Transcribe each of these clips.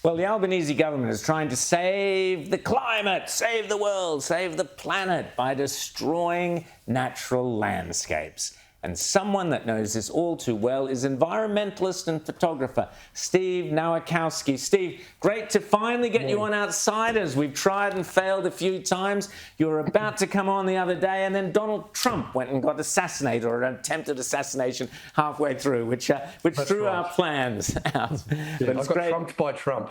Well, the Albanese government is trying to save the climate, save the world, save the planet by destroying natural landscapes. And someone that knows this all too well is environmentalist and photographer Steve Nowakowski. Steve, great to finally get you on Outsiders. We've tried and failed a few times. You were about to come on the other day, and then Donald Trump went and got assassinated, or an attempted assassination halfway through, which threw our plans out. Yeah, I got trumped by Trump.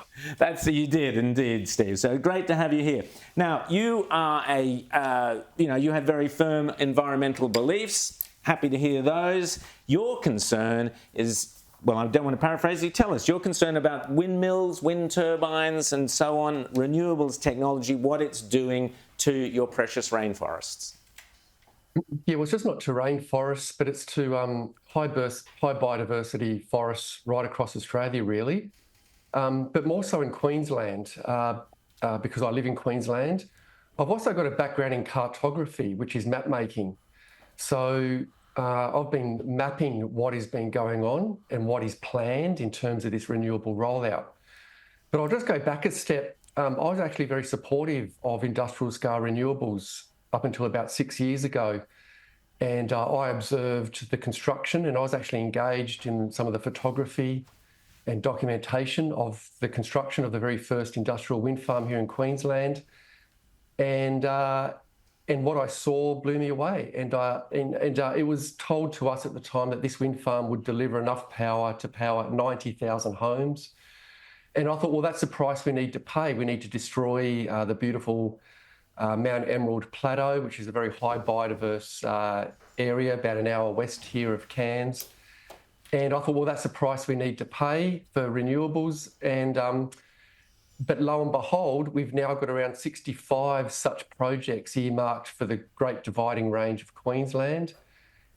You did indeed, Steve. So great to have you here. Now, you are you have very firm environmental beliefs. Happy to hear those. Your concern is, well, I don't want to paraphrase you. Tell us, you're concerned about windmills, wind turbines, and so on, renewables technology, what it's doing to your precious rainforests. Yeah, well, it's just not to rainforests, but it's to high biodiversity forests right across Australia, really, but more so in Queensland, because I live in Queensland. I've also got a background in cartography, which is map making. So I've been mapping what has been going on and what is planned in terms of this renewable rollout. But I'll just go back a step. I was actually very supportive of industrial scale renewables up until about 6 years ago. And I observed the construction, and I was actually engaged in some of the photography and documentation of the construction of the very first industrial wind farm here in Queensland. And what I saw blew me away. And it was told to us at the time that this wind farm would deliver enough power to power 90,000 homes. And I thought, well, that's the price we need to pay. We need to destroy the beautiful Mount Emerald Plateau, which is a very high biodiverse area, about an hour west here of Cairns. And I thought, well, that's the price we need to pay for renewables. But lo and behold, we've now got around 65 such projects earmarked for the Great Dividing Range of Queensland.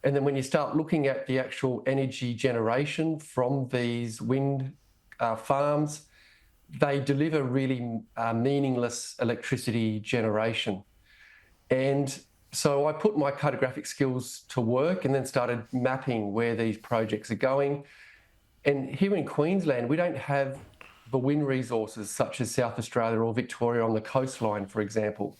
And then when you start looking at the actual energy generation from these wind farms, they deliver really meaningless electricity generation. And so I put my cartographic skills to work and then started mapping where these projects are going. And here in Queensland, we don't have the wind resources such as South Australia or Victoria on the coastline, for example.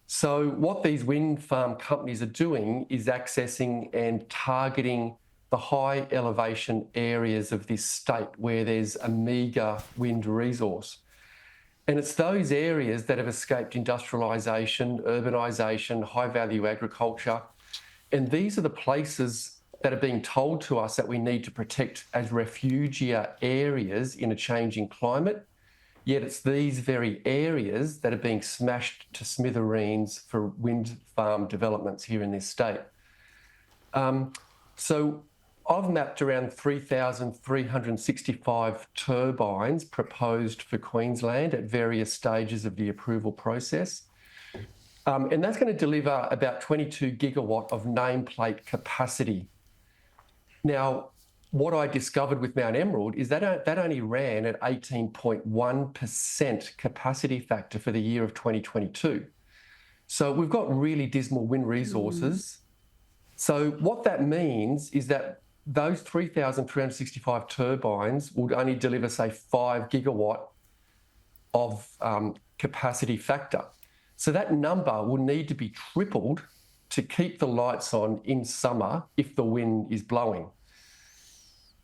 So what these wind farm companies are doing is accessing and targeting the high elevation areas of this state where there's a meagre wind resource. And it's those areas that have escaped industrialisation, urbanisation, high value agriculture. And these are the places that are being told to us that we need to protect as refugia areas in a changing climate. Yet it's these very areas that are being smashed to smithereens for wind farm developments here in this state. So I've mapped around 3,365 turbines proposed for Queensland at various stages of the approval process. And that's going to deliver about 22 gigawatt of nameplate capacity. Now, what I discovered with Mount Emerald is that only ran at 18.1% capacity factor for the year of 2022. So we've got really dismal wind resources. So what that means is that those 3,365 turbines would only deliver, say, 5 gigawatt of capacity factor. So that number will need to be tripled to keep the lights on in summer if the wind is blowing.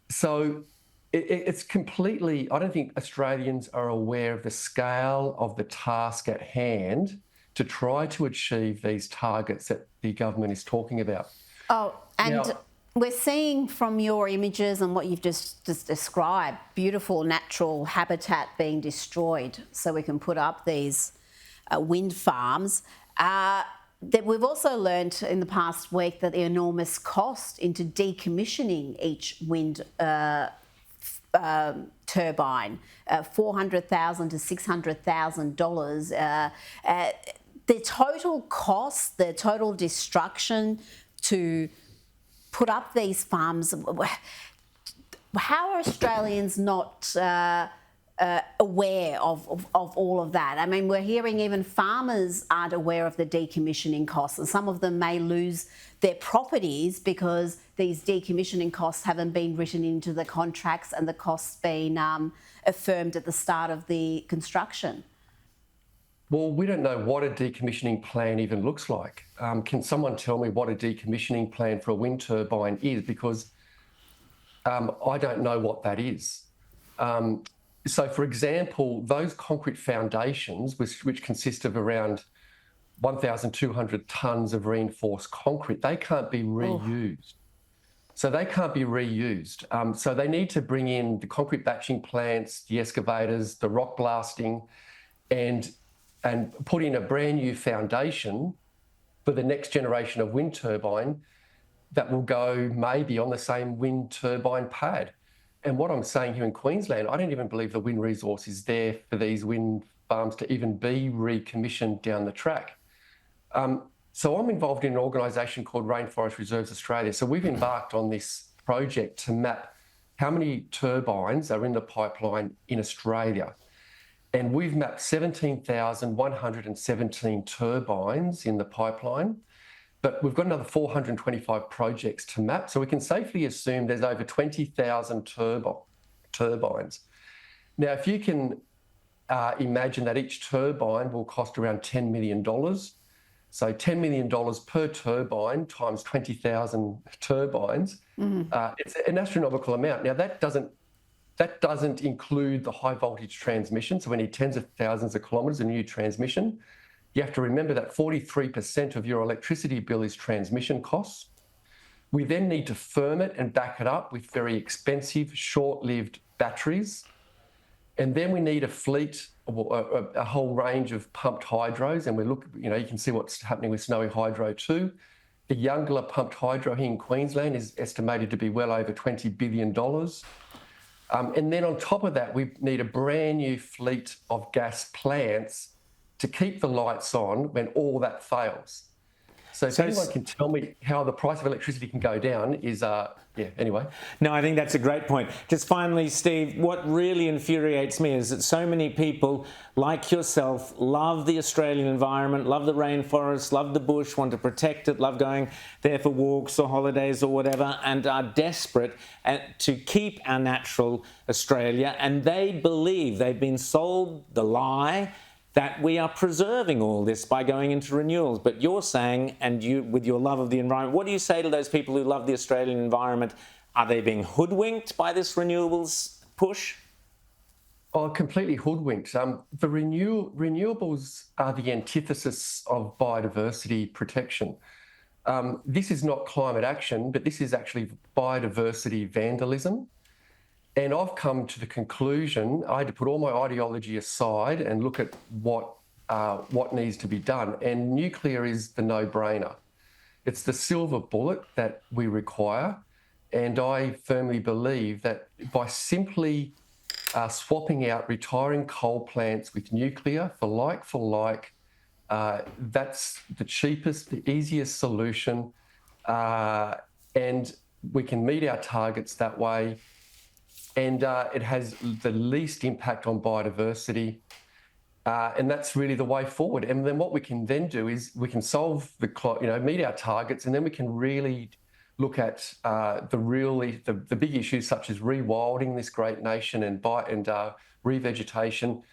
So it's completely, I don't think Australians are aware of the scale of the task at hand to try to achieve these targets that the government is talking about. Oh, and we're seeing from your images and what you've just described, beautiful natural habitat being destroyed so we can put up these wind farms. That we've also learned in the past week that the enormous cost into decommissioning each wind turbine, $400,000 to $600,000. The total cost, the total destruction to put up these farms. How are Australians not aware of all of that. I mean, we're hearing even farmers aren't aware of the decommissioning costs, and some of them may lose their properties because these decommissioning costs haven't been written into the contracts and the costs been affirmed at the start of the construction. Well, we don't know what a decommissioning plan even looks like. Can someone tell me what a decommissioning plan for a wind turbine is? Because I don't know what that is. So, for example, those concrete foundations, which consist of around 1,200 tonnes of reinforced concrete, they can't be reused. So they can't be reused. So they need to bring in the concrete batching plants, the excavators, the rock blasting, and put in a brand new foundation for the next generation of wind turbine that will go maybe on the same wind turbine pad. And what I'm saying here in Queensland, I don't even believe the wind resource is there for these wind farms to even be recommissioned down the track. So I'm involved in an organisation called Rainforest Reserves Australia. So we've embarked on this project to map how many turbines are in the pipeline in Australia. And we've mapped 17,117 turbines in the pipeline, but we've got another 425 projects to map. So we can safely assume there's over 20,000 turbines. Now, if you can imagine that each turbine will cost around $10 million. So $10 million per turbine times 20,000 turbines, it's an astronomical amount. Now, that doesn't include the high voltage transmission. So we need tens of thousands of kilometres of new transmission. You have to remember that 43% of your electricity bill is transmission costs. We then need to firm it and back it up with very expensive, short-lived batteries. And then we need a fleet, a whole range of pumped hydros. And you can see what's happening with Snowy Hydro too. The Youngler pumped hydro here in Queensland is estimated to be well over $20 billion. And then on top of that, we need a brand new fleet of gas plants to keep the lights on when all that fails. So if anyone can tell me how the price of electricity can go down is, anyway. No, I think that's a great point. Just finally, Steve, what really infuriates me is that so many people like yourself love the Australian environment, love the rainforest, love the bush, want to protect it, love going there for walks or holidays or whatever, and are desperate to keep our natural Australia. And they believe they've been sold the lie that we are preserving all this by going into renewables. But you're saying, and you, with your love of the environment, what do you say to those people who love the Australian environment? Are they being hoodwinked by this renewables push? Oh, completely hoodwinked. The renewables are the antithesis of biodiversity protection. This is not climate action, but this is actually biodiversity vandalism. And I've come to the conclusion, I had to put all my ideology aside and look at what needs to be done. And nuclear is the no-brainer. It's the silver bullet that we require. And I firmly believe that by simply swapping out retiring coal plants with nuclear for like, that's the cheapest, the easiest solution. And we can meet our targets that way. And it has the least impact on biodiversity. And that's really the way forward. And then what we can then do is we can meet our targets, and then we can really look at the big issues such as rewilding this great nation and revegetation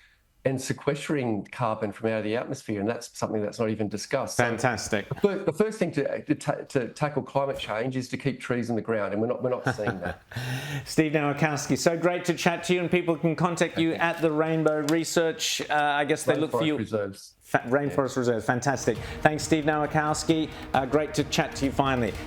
and sequestering carbon from out of the atmosphere. And that's something that's not even discussed. Fantastic. So the first thing to tackle climate change is to keep trees in the ground, and we're not seeing that. Steve Nowakowski, so great to chat to you, and people can contact you at the Rainbow Research. I guess they look for you. Reserves. Rainforest Reserves, fantastic. Thanks, Steve Nowakowski. Great to chat to you finally.